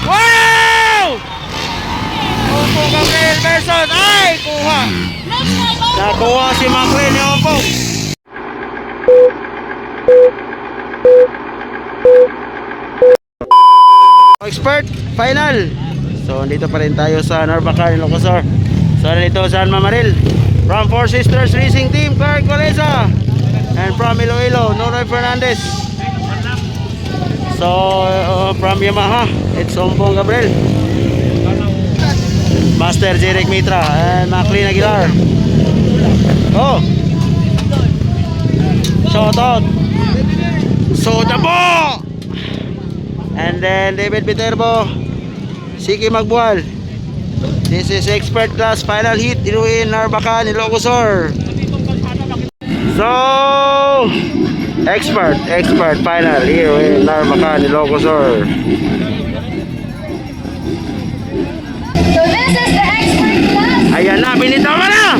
Wow! Ompong Gabriel versus ay kuha. Nakuha si Maclean ni Ompong. Expert final. So dito pa rin tayo sa Narvacan, Ilocos. So dito sa Mamaril. From Four Sisters Racing Team, Clark Walesa. And from Iloilo, Nonoy Fernandez. So from Yamaha, it's Ompong Gabriel, Master Jeric Mitra, and Maclean Aguilar. Oh, shout out Soda po. And then David Viterbo, Siki Magbual. This is expert class final heat in Narvacan, Ilocos. So expert final here in Narvacan, Ilocos. So this is the expert class. Ayan na, binitawan na.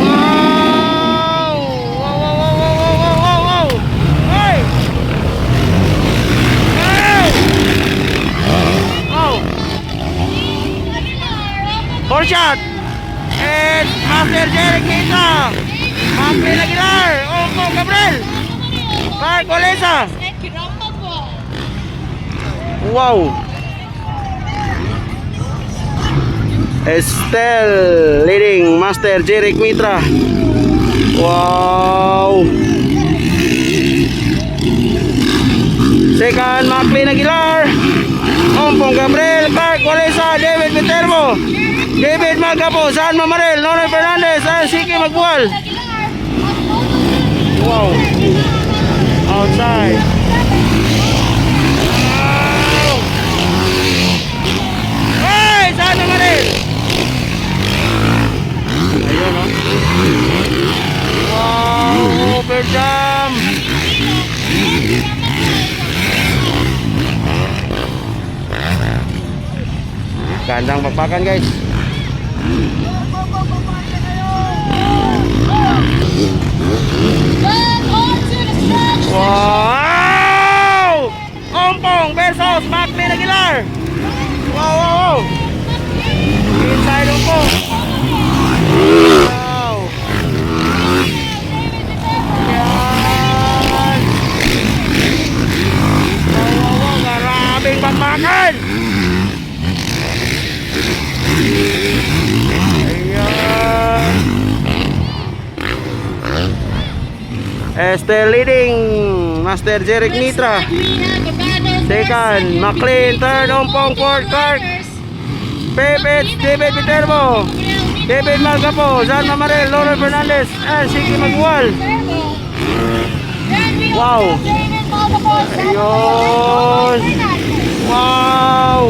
Wow! Wow! Hey! Hey! Oh! Four shot. And Master Jeric Mitra, Maclean Aguilar, Ompong Gabriel, Clark Walesa. Wow! Estel leading Master Jeric Mitra. Wow! Second, Maclean Aguilar, Ompong Gabriel, Clark Walesa, David Viterbo, David Magapo, San Mamaril, Nonoy Fernandez, and Siki Magbual. Wow! Outside. Wow! Hey! San Mamaril! Ayun, oh. Wow! Overjump! Gandang pakpakan, guys. Wow! Ompong versus Maclean Aguilar. Wow! Inside Ompong. Wow! Yan! Wow! Maraming bakbakan. Ayan. Estel leading Master Jeric Mitra. Second, Maclean. Third, Ompong. Fourth, Clark. Pepet, David Viterbo, David Magapo, San Mamaril, Nonoy Fernandez, and Siki Magbual. Wow! Ayun! Wow!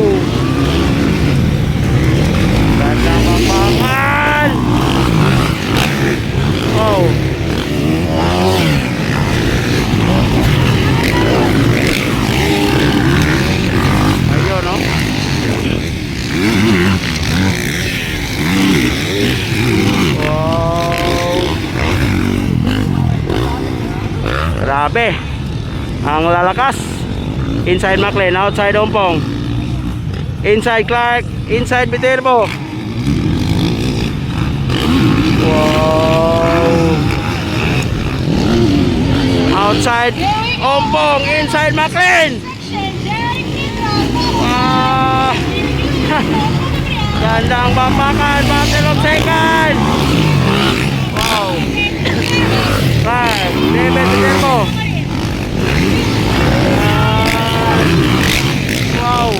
Ganda mapangan! Wow! Ayun, no? Wow! Grabe! Ang lalakas! Inside Maclean, outside Ompong. Inside Clark, inside Viterbo. Wow! Outside Ompong, inside Maclean. Wow! Gandang bampakan, battle of second. Wow! Clark, David Viterbo. Wow!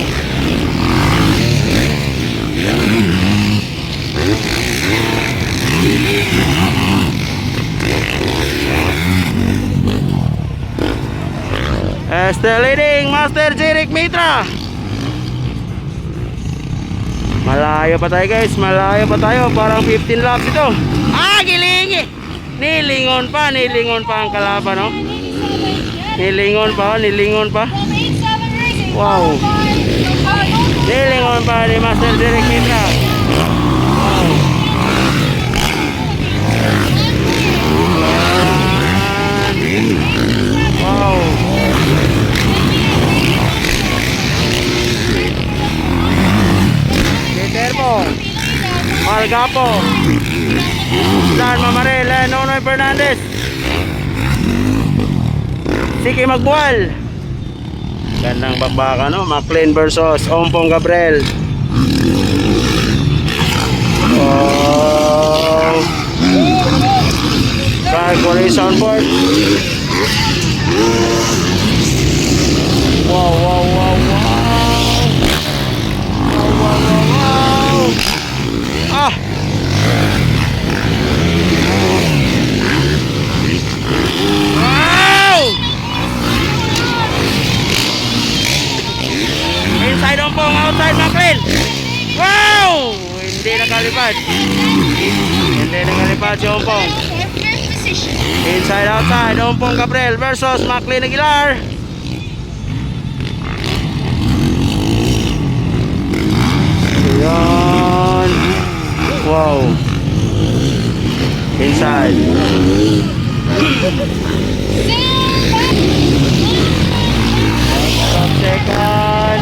Still leading Master Jeric Mitra. Malayo pa tayo, guys, malayo pa tayo. Parang 15 laps ito. Gilingi. Nilingon pa ang kalaban, no? Nilingon pa. Wow. Nilingon pa ni Master Jeric Mitra. Wow. Wow. Algapo. San Mamaril and Nonoy Fernandez. Siki Magbual. Gandang bakbaka, no? McLean versus Ompong Gabriel. Oh. Calculation board. Wow, wow, wow, wow. Wow, wow, wow, wow. Ah. Wow. Inside Ompong, outside McLean. Wow. Hindi nakalipad. Hindi nakalipad si Ompong. Inside outside Ompong Gabriel versus McLean Aguilar. Ayan. Wow. Inside. Second.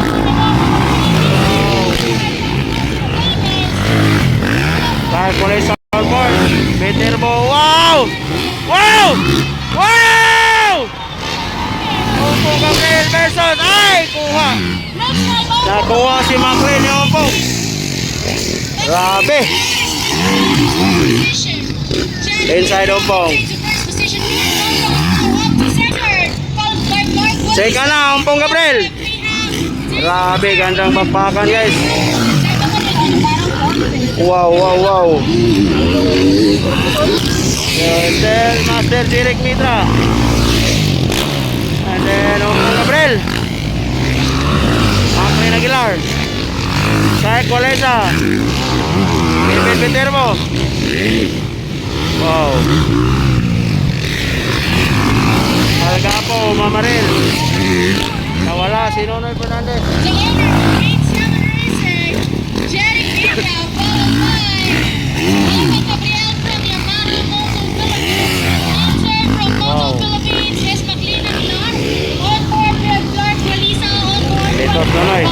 Calculation board. Peterbo. Wow! Wow! Wow! Ompong Gabriel versus. Ay! Kuha. Nakuha si McLean yung Ompong. Grabe. Inside Ompong. Second na Ompong Gabriel. Grabe, gandang bakbakan guys. Wow, wow, wow. And then Master Jeric Mitra. And then Ompong Gabriel. McLean Aguilar. Sai Coleza. David Viterbo. Wow. Algapo, Mamaril. Nawala si Nonoy Fernandez. Litos Nonoy.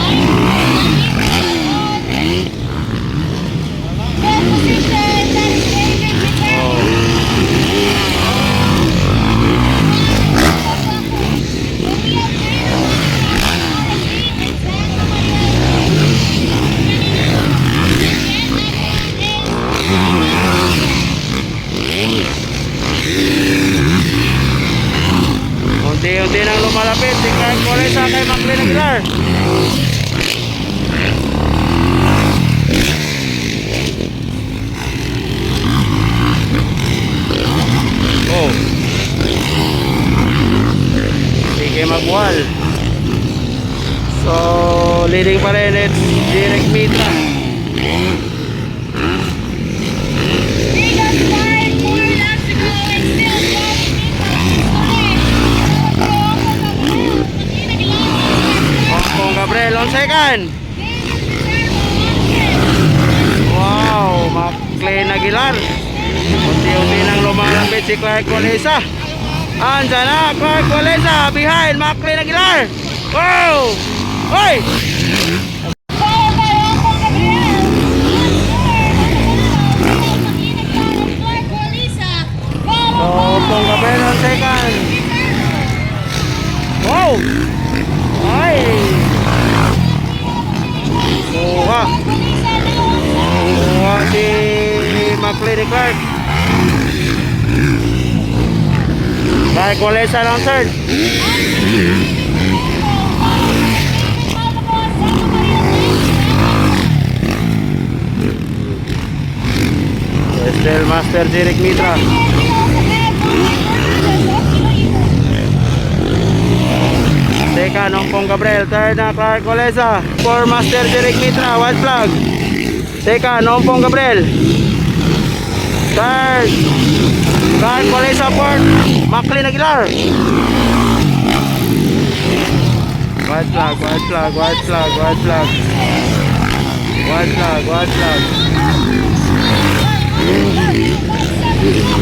Unti-unti nang lumalapit si Clark Coleza kay McLean Aguilar. Oh. Sige Magbual. So, leading pa rin it's Jeric Mitra. Ompong Gabriel on second. Wow, McLean Aguilar. Unti-unti nang lumalapit si Clark Coleza. Andyan na Clark Coleza behind McLean Aguilar. Wow! Hoy! So, Ompong Gabriel on second. Wow! Ay! Kuha! Kuha si McLean Clark. Clark Coleza on third. Still Master Jeric Mitra. Second Ompong Gabriel. Third na Clark Coleza. For Master Jeric Mitra. White flag. Second Ompong Gabriel. Third Clark Coleza. Fourth McLean Aguilar. White flag, white flag, white flag, white flag. White flag, white flag.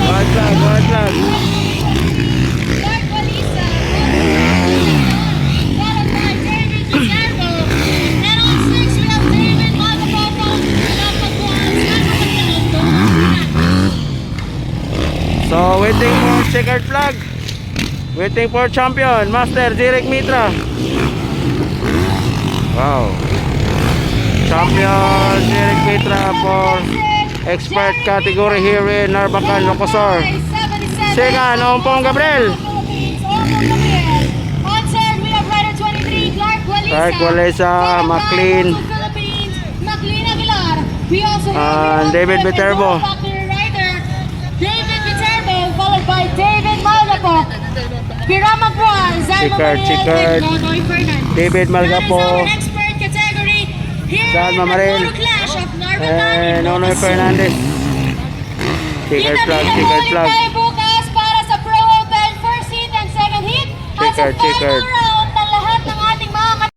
White flag, white flag. checkered flag. Waiting for champion, Master Jeric Mitra. Wow. Champion Jeric Mitra for expert category here in Narvacan, Locosur. Second, Ompong Gabriel. Clark Walesa, McLean. And David Viterbo. David Viterbo, followed by David Malgapo. Pirama Juan, Chicard. David Malgapo. Expert category here Saan in the Mamaril? Photo Clash of Narvacan. Nonoy Fernandez. Chicard flag. Tayo bukas para sa Pro Open first heat and second heat. At sa Chicard. final round